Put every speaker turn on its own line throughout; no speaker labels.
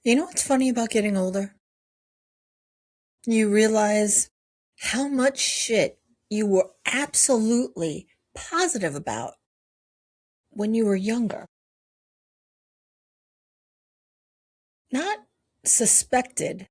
You know what's funny about getting older? You realize how much shit you were absolutely positive about when you were younger. Not suspected,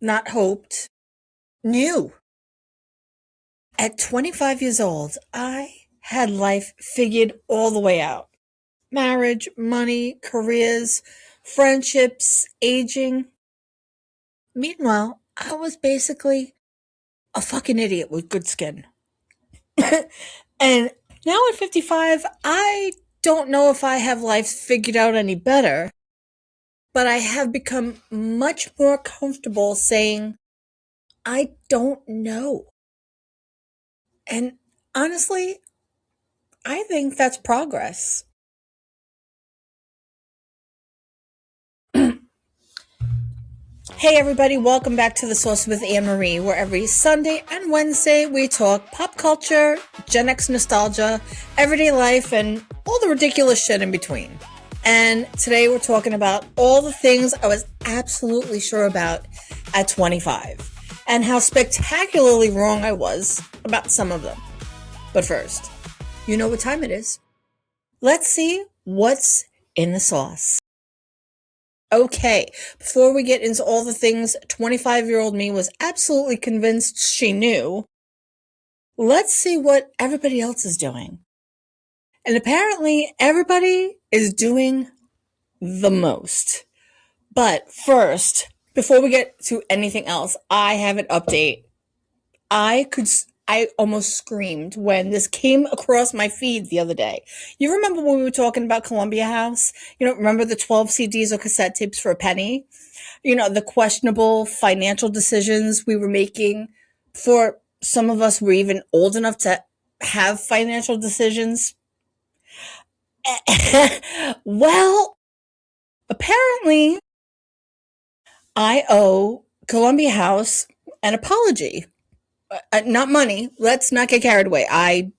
not hoped, knew. At 25 years old, I had life figured all the way out. Marriage, money, careers, friendships, aging. Meanwhile, I was basically a fucking idiot with good skin. And now at 55, I don't know if I have life figured out any better, but I have become much more comfortable saying, I don't know. And honestly, I think that's progress. Hey everybody, welcome back to The Source with AnnMarie, where every Sunday and Wednesday we talk pop culture, Gen X nostalgia, everyday life, and all the ridiculous shit in between. And today we're talking about all the things I was absolutely sure about at 25 and how spectacularly wrong I was about some of them. But first, you know what time it is. Let's see what's in the sauce. Okay, before we get into all the things 25-year-old me was absolutely convinced she knew, let's see what everybody else is doing. And apparently, everybody is doing the most. But first, before we get to anything else, I have an update. I almost screamed when this came across my feed the other day. You remember when we were talking about Columbia House? Remember the 12 CDs or cassette tapes for a penny? The questionable financial decisions we were making. For some of us, we're even old enough to have financial decisions. Well, apparently, I owe Columbia House an apology. Not money. Let's not get carried away. I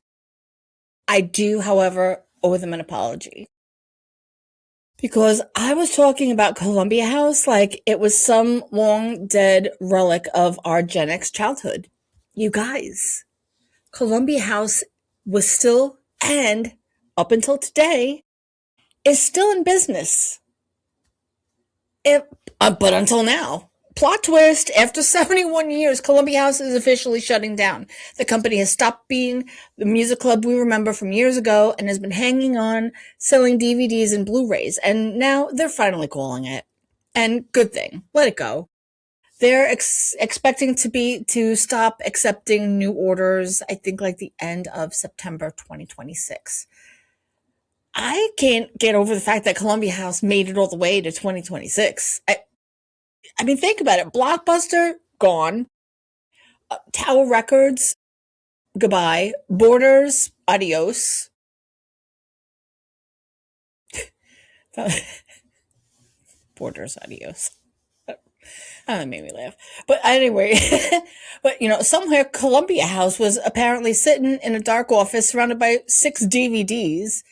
do, however, owe them an apology. Because I was talking about Columbia House like it was some long dead relic of our Gen X childhood. You guys, Columbia House was still, and up until today, is still in business. But until now. Plot twist, after 71 years, Columbia House is officially shutting down. The company has stopped being the music club we remember from years ago and has been hanging on, selling DVDs and Blu-rays, and now they're finally calling it. And good thing. Let it go. They're expecting to stop accepting new orders, I think like the end of September 2026. I can't get over the fact that Columbia House made it all the way to 2026. I mean, think about it. Blockbuster, gone. Tower Records, goodbye. Borders, adios. Borders, adios. That made me laugh. But anyway, but somewhere Columbia House was apparently sitting in a dark office surrounded by 6 DVDs.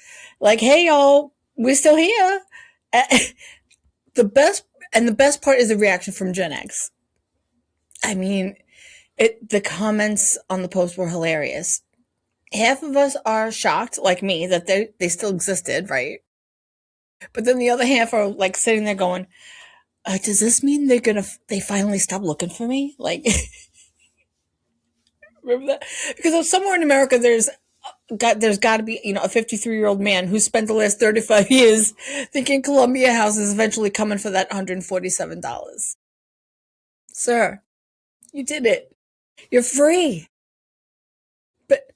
Like, hey, y'all, we're still here. The best part is the reaction from Gen X. I mean, the comments on the post were hilarious. Half of us are shocked, like me, that they still existed, right? But then the other half are like sitting there going, does this mean they finally stop looking for me? Like, remember that? Because somewhere in America, there's got to be, a 53-year-old man who spent the last 35 years thinking Columbia House is eventually coming for that $147. Sir, you did it. You're free. But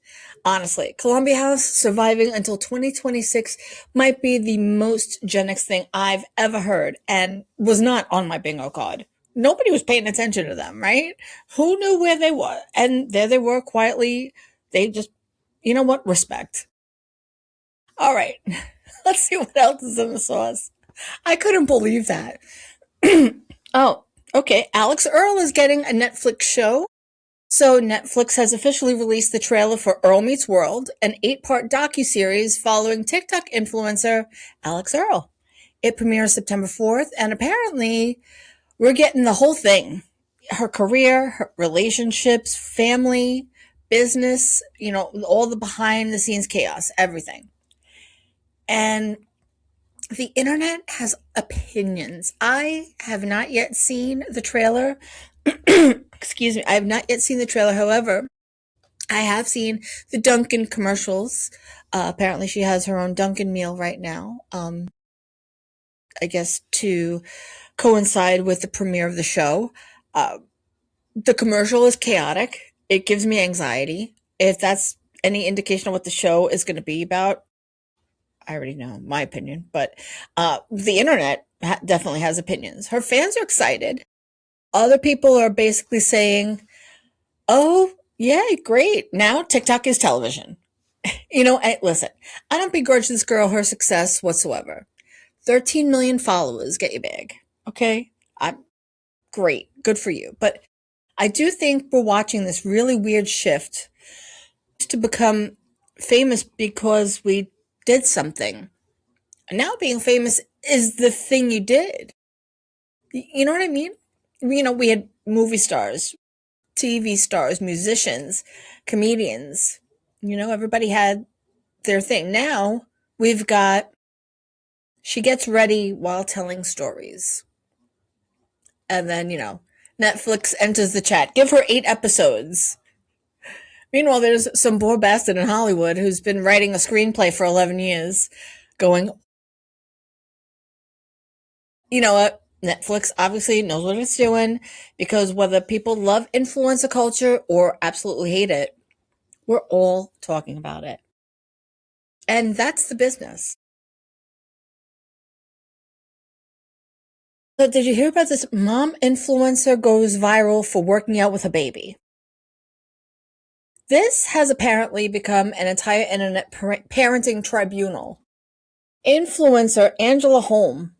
honestly, Columbia House surviving until 2026 might be the most Gen X thing I've ever heard and was not on my bingo card. Nobody was paying attention to them, right? Who knew where they were? And there they were quietly. They just, you know what? Respect. All right. Let's see what else is in the sauce. I couldn't believe that. Oh, okay. Alix Earle is getting a Netflix show. So Netflix has officially released the trailer for Earle Meets World, an 8-part docuseries following TikTok influencer Alix Earle. It premieres September 4th, and apparently we're getting the whole thing. Her career, her relationships, family, business, all the behind the scenes chaos, everything. And the internet has opinions. I have not yet seen the trailer. Excuse me. I have not yet seen the trailer. However, I have seen the Dunkin' commercials. Apparently, she has her own Dunkin' meal right now. I guess to coincide with the premiere of the show. The commercial is chaotic. It gives me anxiety. If that's any indication of what the show is going to be about, I already know my opinion. But the internet definitely has opinions. Her fans are excited. Other people are basically saying, oh, yeah, great. Now TikTok is television. Listen, I don't begrudge this girl her success whatsoever. 13 million followers, get your bag. Okay? I'm great. Good for you. But I do think we're watching this really weird shift to become famous because we did something. And now being famous is the thing you did. You know what I mean? We had movie stars, TV stars, musicians, comedians. Everybody had their thing. Now we've got she gets ready while telling stories. And then, Netflix enters the chat. Give her 8 episodes. Meanwhile, there's some poor bastard in Hollywood who's been writing a screenplay for 11 years going, you know what? Netflix obviously knows what it's doing because whether people love influencer culture or absolutely hate it, we're all talking about it. And that's the business. So did you hear about this mom influencer goes viral for working out with a baby? This has apparently become an entire internet parenting tribunal. Influencer Angela Holm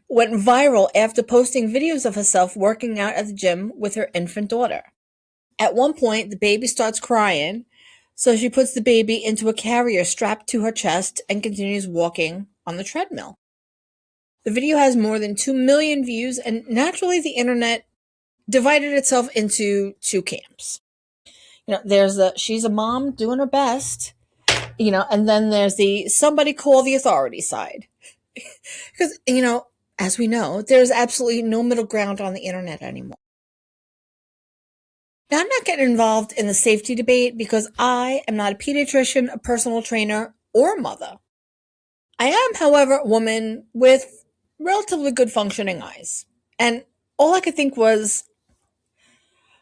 went viral after posting videos of herself working out at the gym with her infant daughter. At one point, the baby starts crying, so she puts the baby into a carrier strapped to her chest and continues walking on the treadmill. The video has more than 2 million views, and naturally the internet divided itself into 2 camps. There's the she's a mom doing her best, and then there's the somebody call the authority side. Because, as we know, there's absolutely no middle ground on the internet anymore. Now, I'm not getting involved in the safety debate because I am not a pediatrician, a personal trainer, or a mother. I am, however, a woman with relatively good functioning eyes. And all I could think was,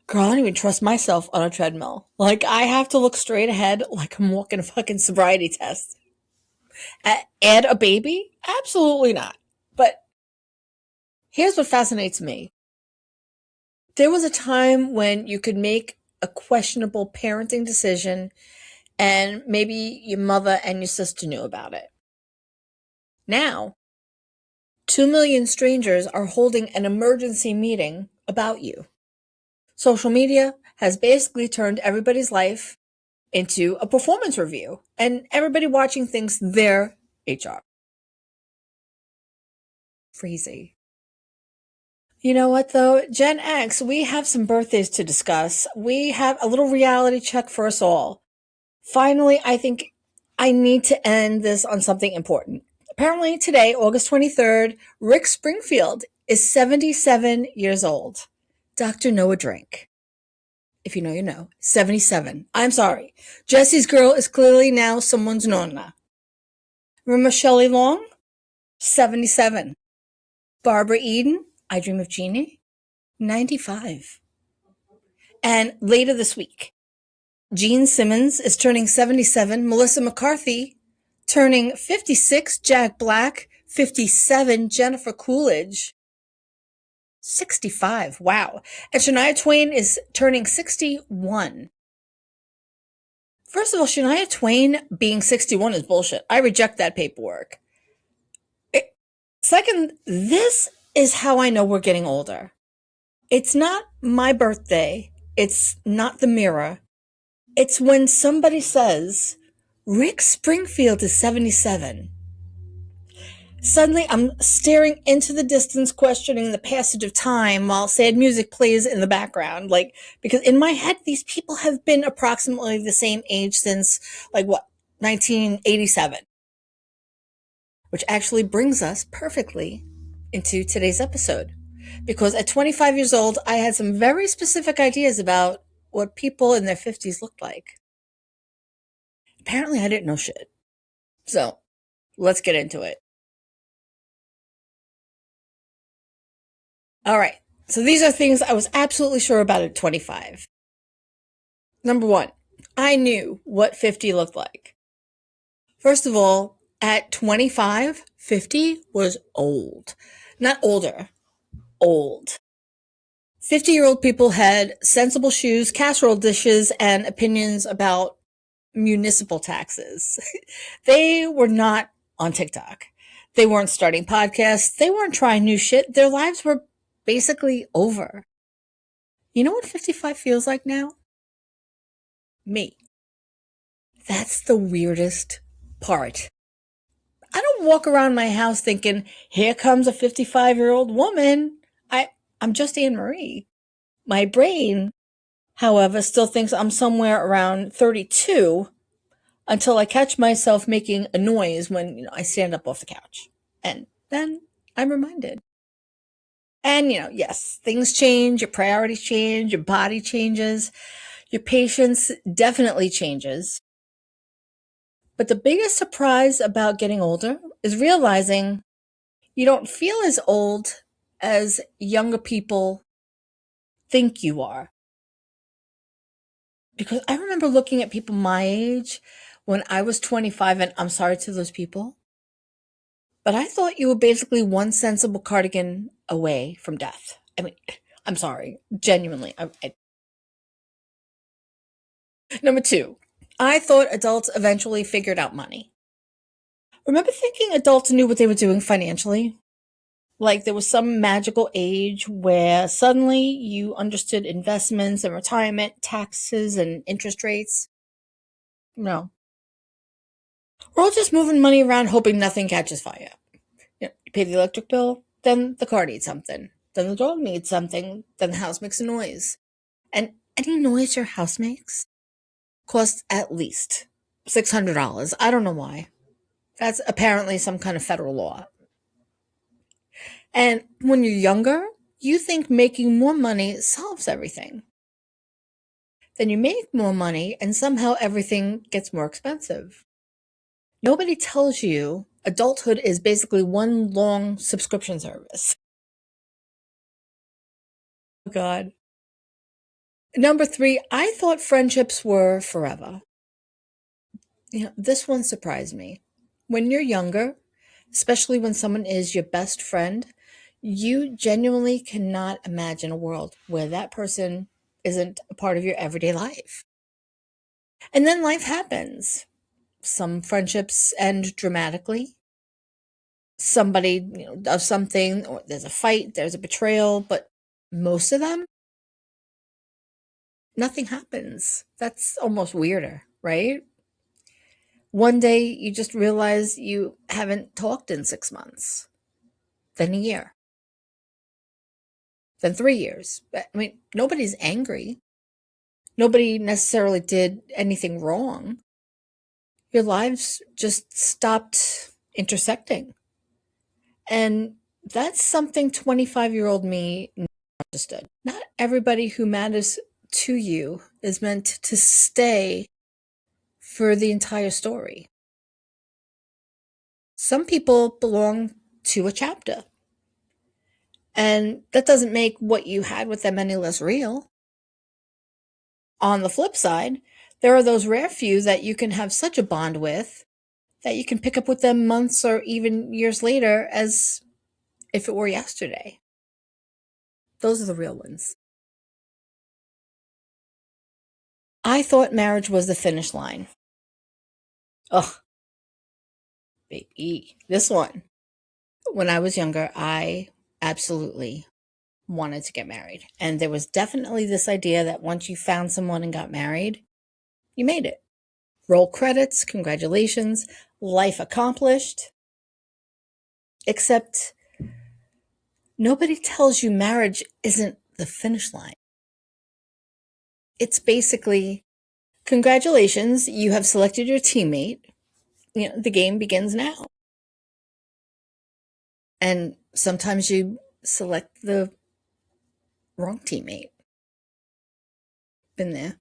girl, I don't even trust myself on a treadmill. Like, I have to look straight ahead like I'm walking a fucking sobriety test. Add a baby? Absolutely not. But here's what fascinates me. There was a time when you could make a questionable parenting decision and maybe your mother and your sister knew about it. Now, 2 million strangers are holding an emergency meeting about you. Social media has basically turned everybody's life into a performance review, and everybody watching thinks they're HR. Freezy. You know what, though? Gen X, we have some birthdays to discuss. We have a little reality check for us all. Finally, I think I need to end this on something important. Apparently today, August 23rd, Rick Springfield is 77 years old. Dr. Noah Drink. If you know, you know. 77. I'm sorry. Jesse's Girl is clearly now someone's nonna. Remember Shelley Long? 77. Barbara Eden, I Dream of Jeannie? 95. And later this week, Gene Simmons is turning 77. Melissa McCarthy turning 56. Jack Black, 57. Jennifer Coolidge, 65. Wow. And Shania Twain is turning 61. First of all, Shania Twain being 61 is bullshit. I reject that paperwork. Second, this is how I know we're getting older. It's not my birthday. It's not the mirror. It's when somebody says, Rick Springfield is 77. Suddenly, I'm staring into the distance, questioning the passage of time while sad music plays in the background. Like, because in my head, these people have been approximately the same age since, like, what, 1987? Which actually brings us perfectly into today's episode. Because at 25 years old, I had some very specific ideas about what people in their 50s looked like. Apparently, I didn't know shit. So, let's get into it. All right. So, these are things I was absolutely sure about at 25. Number one, I knew what 50 looked like. First of all, at 25, 50 was old. Not older, old. 50-year-old people had sensible shoes, casserole dishes, and opinions about municipal taxes. They were not on TikTok. They weren't starting podcasts. They weren't trying new shit. Their lives were basically over. You know what 55 feels like now? Me. That's the weirdest part. I don't walk around my house thinking, here comes a 55-year-old woman. I'm just AnnMarie. My brain, however, still thinks I'm somewhere around 32 until I catch myself making a noise when I stand up off the couch. And then I'm reminded. And, yes, things change, your priorities change, your body changes, your patience definitely changes. But the biggest surprise about getting older is realizing you don't feel as old as younger people think you are. Because I remember looking at people my age when I was 25, and I'm sorry to those people, but I thought you were basically one sensible cardigan away from death. I mean, I'm sorry, genuinely. Number two, I thought adults eventually figured out money. Remember thinking adults knew what they were doing financially? Like there was some magical age where suddenly you understood investments and retirement, taxes and interest rates. No. We're all just moving money around hoping nothing catches fire. You pay the electric bill, then the car needs something. Then the dog needs something, then the house makes a noise. And any noise your house makes costs at least $600. I don't know why. That's apparently some kind of federal law. And when you're younger, you think making more money solves everything. Then you make more money and somehow everything gets more expensive. Nobody tells you adulthood is basically one long subscription service. Oh, God. Number three, I thought friendships were forever. This one surprised me. When you're younger, especially when someone is your best friend, you genuinely cannot imagine a world where that person isn't a part of your everyday life. And then life happens. Some friendships end dramatically. Somebody, does something, or there's a fight, there's a betrayal, but most of them, nothing happens. That's almost weirder, right? One day you just realize you haven't talked in 6 months, then a year, then 3 years. I mean, nobody's angry. Nobody necessarily did anything wrong. Your lives just stopped intersecting. And that's something 25-year-old me never understood. Not everybody who matters to you is meant to stay for the entire story. Some people belong to a chapter. And that doesn't make what you had with them any less real. On the flip side, there are those rare few that you can have such a bond with that you can pick up with them months or even years later as if it were yesterday. Those are the real ones. I thought marriage was the finish line. Ugh, baby. This one. When I was younger, I absolutely wanted to get married. And there was definitely this idea that once you found someone and got married, you made it. Roll credits, congratulations, life accomplished. Except nobody tells you marriage isn't the finish line. It's basically, congratulations, you have selected your teammate. The game begins now. And sometimes you select the wrong teammate. Been there.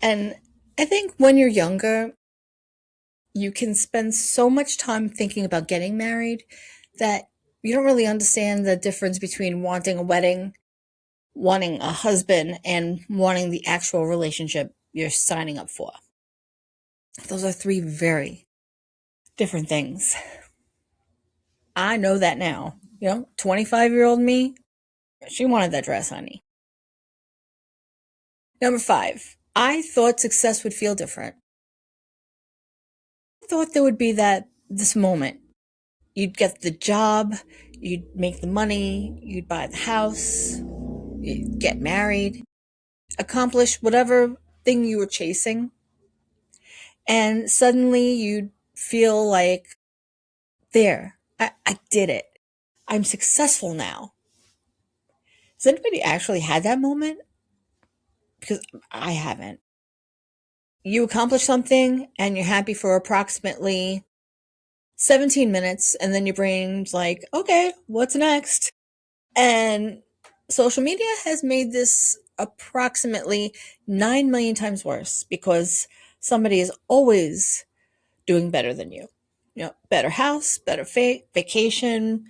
And I think when you're younger, you can spend so much time thinking about getting married that you don't really understand the difference between wanting a wedding, wanting a husband, and wanting the actual relationship you're signing up for. Those are three very different things. I know that now. 25-year-old me, she wanted that dress, honey. Number 5, I thought success would feel different. I thought there would be this moment. You'd get the job, you'd make the money, you'd buy the house, you'd get married, accomplish whatever thing you were chasing, and suddenly you'd feel like, there, I did it. I'm successful now. Has anybody actually had that moment? Because I haven't. You accomplish something and you're happy for approximately 17 minutes, and then your brain's like, okay, what's next? And social media has made this approximately 9 million times worse because somebody is always doing better than you. Better house, better vacation,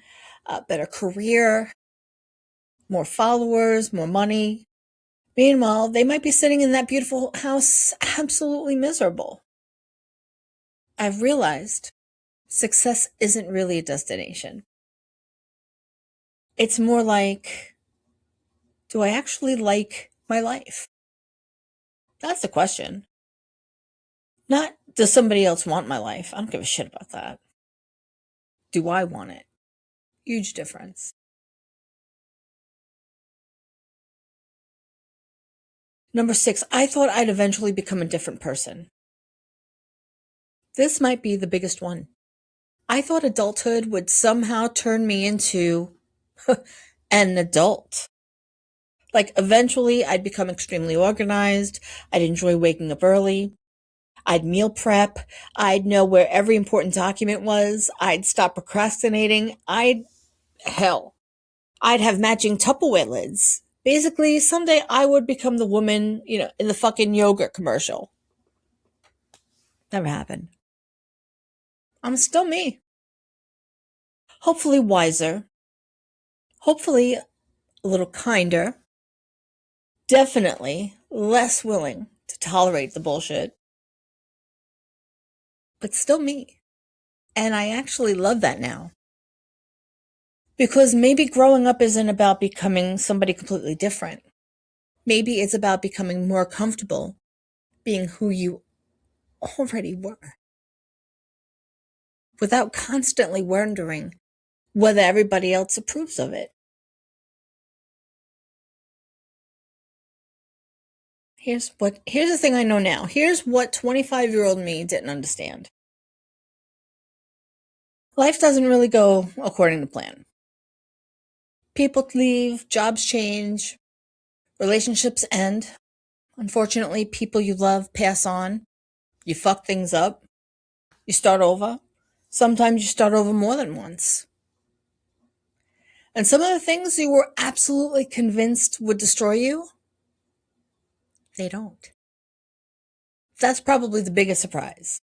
better career, more followers, more money. Meanwhile, they might be sitting in that beautiful house absolutely miserable. I've realized success isn't really a destination. It's more like, do I actually like my life? That's the question. Not, does somebody else want my life? I don't give a shit about that. Do I want it? Huge difference. Number 6, I thought I'd eventually become a different person. This might be the biggest one. I thought adulthood would somehow turn me into an adult. Like, eventually I'd become extremely organized. I'd enjoy waking up early. I'd meal prep. I'd know where every important document was. I'd stop procrastinating. I'd have matching Tupperware lids. Basically, someday I would become the woman, in the fucking yogurt commercial. Never happened. I'm still me. Hopefully wiser. Hopefully a little kinder. Definitely less willing to tolerate the bullshit. But still me. And I actually love that now. Because maybe growing up isn't about becoming somebody completely different. Maybe it's about becoming more comfortable being who you already were, without constantly wondering whether everybody else approves of it. Here's the thing I know now. Here's what 25-year-old me didn't understand. Life doesn't really go according to plan. People leave, jobs change, relationships end. Unfortunately, people you love pass on. You fuck things up. You start over. Sometimes you start over more than once. And some of the things you were absolutely convinced would destroy you, they don't. That's probably the biggest surprise.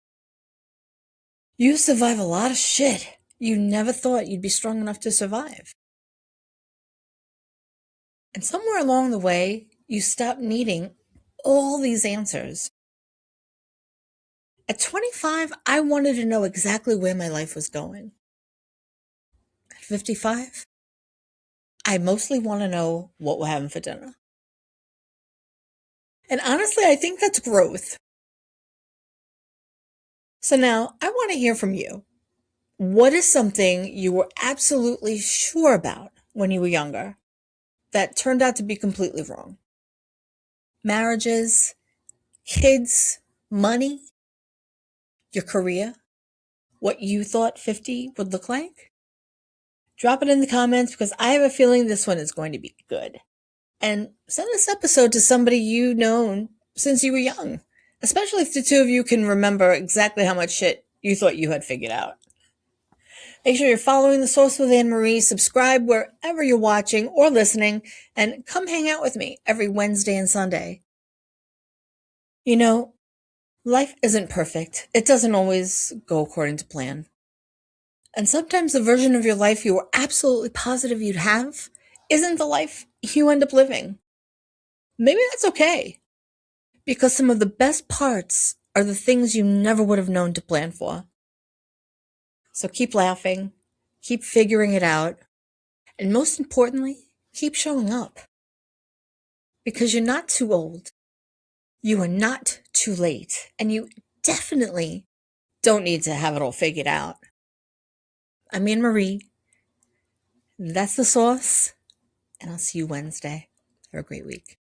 You survive a lot of shit you never thought you'd be strong enough to survive. And somewhere along the way, you stop needing all these answers. At 25, I wanted to know exactly where my life was going. At 55, I mostly want to know what we're having for dinner. And honestly, I think that's growth. So now I want to hear from you. What is something you were absolutely sure about when you were younger that turned out to be completely wrong? Marriages, kids, money, your career? what you thought 50 would look like? Drop it in the comments because I have a feeling this one is going to be good. And send this episode to somebody you've known since you were young, especially if the two of you can remember exactly how much shit you thought you had figured out. Make sure you're following The Source with AnnMarie, subscribe wherever you're watching or listening, and come hang out with me every Wednesday and Sunday. You know, life isn't perfect. It doesn't always go according to plan. And sometimes the version of your life you were absolutely positive you'd have isn't the life you end up living. Maybe that's okay, because some of the best parts are the things you never would have known to plan for. So keep laughing, keep figuring it out, and most importantly, keep showing up. Because you're not too old, you are not too late, and you definitely don't need to have it all figured out. I'm AnnMarie. That's The Source, and I'll see you Wednesday. Have a great week.